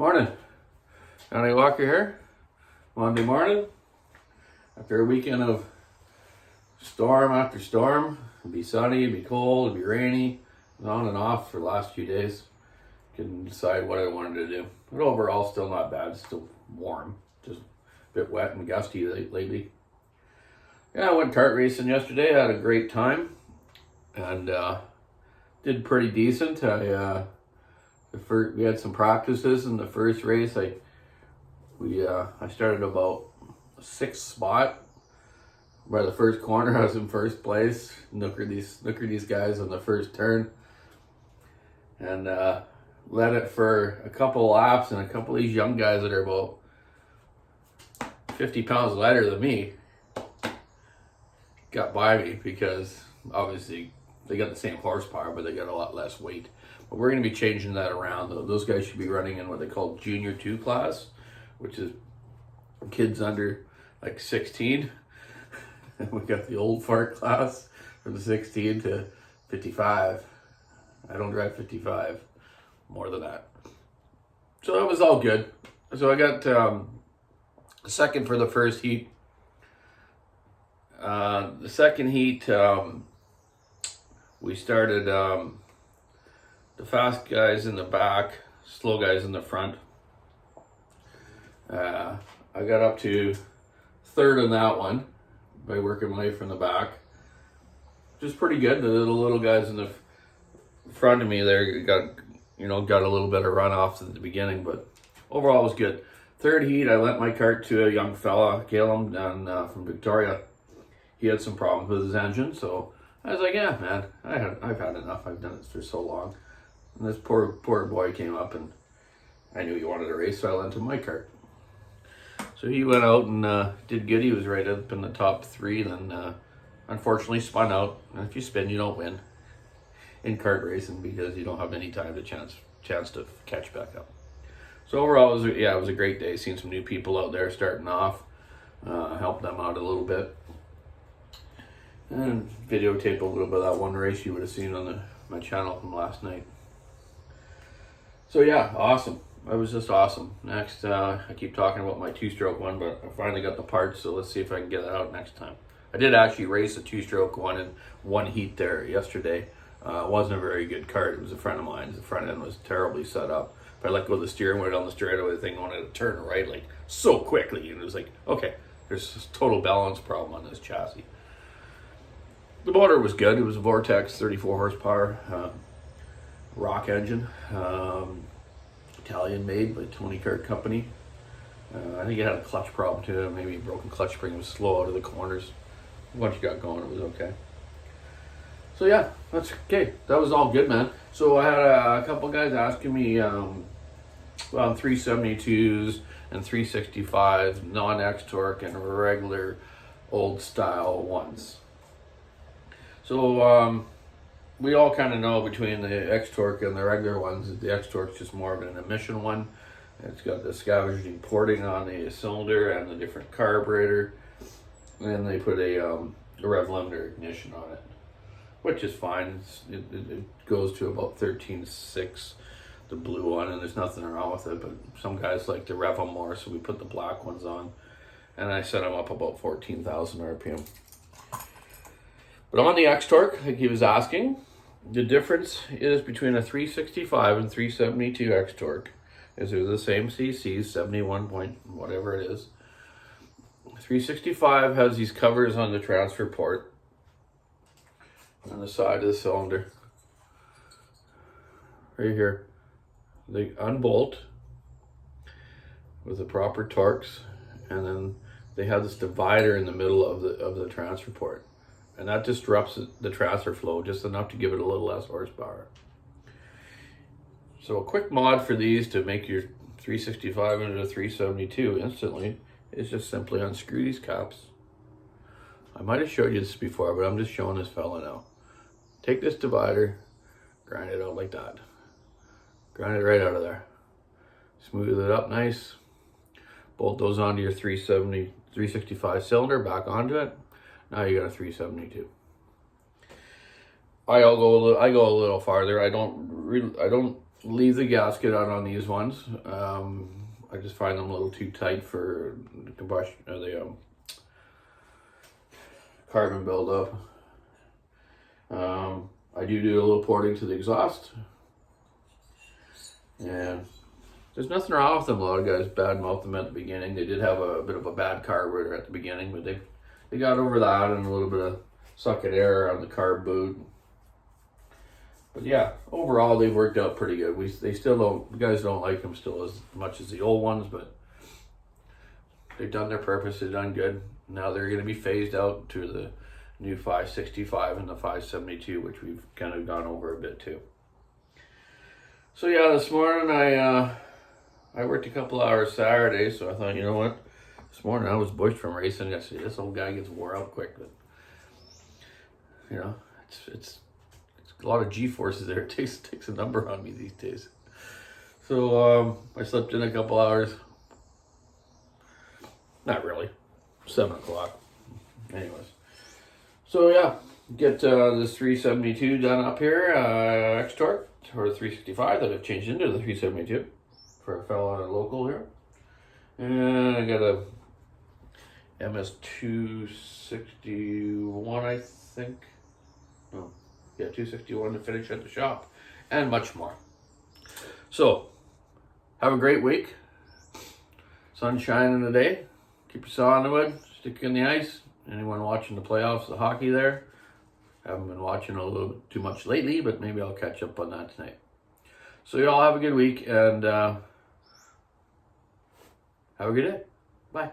Morning. Johnny Walker here. Monday morning. After a weekend of storm after storm. It'd be sunny, it'd be cold, it'd be rainy. It was on and off for the last few days. Couldn't decide what I wanted to do. But overall, still not bad. Still warm. Just a bit wet and gusty lately. Yeah, I went kart racing yesterday. I had a great time. And did pretty decent. We had some practices in the first race. I started about 6th spot. By the first corner, I was in first place. Knookered these guys on the first turn, and led it for a couple laps. And a couple of these young guys that are about 50 pounds lighter than me got by me because obviously they got the same horsepower, but they got a lot less weight. But we're going to be changing that around, though. Those guys should be running in what they call Junior 2 class, which is kids under like 16. And we got the old fart class from 16 to 55. I don't drive 55, more than that. So that was all good. So I got second for the first heat. The second heat, we started the fast guys in the back, slow guys in the front. I got up to third in that one by working my way from the back. Just pretty good. The little guys in the front of me there got a little bit of runoffs at the beginning, but overall it was good. Third heat, I lent my kart to a young fella, Caleb, from Victoria. He had some problems with his engine, so I was like, yeah, man, I've had enough. I've done it for so long. And this poor boy came up, and I knew he wanted to race, so I lent him my kart. So he went out and did good. He was right up in the top 3, then unfortunately spun out. And if you spin, you don't win in kart racing because you don't have any time to chance to catch back up. So overall, it was a great day. Seeing some new people out there starting off, helped them out a little bit. And videotape a little bit of that one race you would have seen on my channel from last night. So yeah, awesome. It was just awesome. Next, I keep talking about my 2-stroke one, but I finally got the parts, so let's see if I can get it out next time. I did actually race a 2-stroke one in one heat there yesterday. It wasn't a very good kart. It was a friend of mine. The front end was terribly set up. If I let go of the steering wheel on the straightaway, the thing wanted to turn right like so quickly, and it was like, okay, there's this total balance problem on this chassis. The motor was good. It was a Vortex 34 horsepower rock engine, Italian made by Tony Kart Company. I think it had a clutch problem too. Maybe a broken clutch spring. It was slow out of the corners. Once you got going, it was okay. So yeah, that's okay. That was all good, man. So I had a couple guys asking me on 372s and 365s, non-X-Torque and regular old style ones. So we all kind of know between the X-Torque and the regular ones that the X-Torque is just more of an emission one. It's got the scavenging porting on the cylinder and the different carburetor. And then they put a rev limiter ignition on it, which is fine. It goes to about 13.6, the blue one, and there's nothing wrong with it. But some guys like to rev them more, so we put the black ones on. And I set them up about 14,000 RPM. But on the X-Torque, like he was asking, the difference is between a 365 and 372 X-Torque is they're the same CCs, 71 point whatever it is. 365 has these covers on the transfer port on the side of the cylinder. Right here. They unbolt with the proper torques, and then they have this divider in the middle of the transfer port. And that disrupts the transfer flow just enough to give it a little less horsepower. So a quick mod for these to make your 365 into a 372 instantly is just simply unscrew these caps. I might have showed you this before, but I'm just showing this fella now. Take this divider, grind it out like that. Grind it right out of there. Smooth it up nice. Bolt those onto your 365 cylinder, back onto it. Now you got a 372. I go a little farther. I don't leave the gasket out on these ones. I just find them a little too tight for the combustion, or the carbon buildup. I do a little porting to the exhaust, and there's nothing wrong with them. A lot of guys badmouth them at the beginning. They did have a bit of a bad carburetor at the beginning, but they got over that, and a little bit of sucking air on the carb boot. But yeah, overall they've worked out pretty good. They still don't, the guys don't like them still as much as the old ones, but they've done their purpose. They've done good. Now they're going to be phased out to the new 565 and the 572, which we've kind of gone over a bit too. So yeah, this morning I worked a couple hours Saturday, so I thought, you know what, this morning I was bushed from racing. I said, this old guy gets wore out quick, but you know, it's a lot of G-forces there. It takes a number on me these days. So I slept in a couple hours. Not really. 7 o'clock. Anyways. So yeah, get this 372 done up here, X-Torque, or 365 that I've changed into the 372 for a fellow local here. And I got a MS261, I think. No. Yeah, 261 to finish at the shop, and much more. So, have a great week. Sun shining today. Keep your saw on the wood, stick in the ice. Anyone watching the playoffs, the hockey there? Haven't been watching a little bit too much lately, but maybe I'll catch up on that tonight. So you all have a good week, and have a good day. Bye.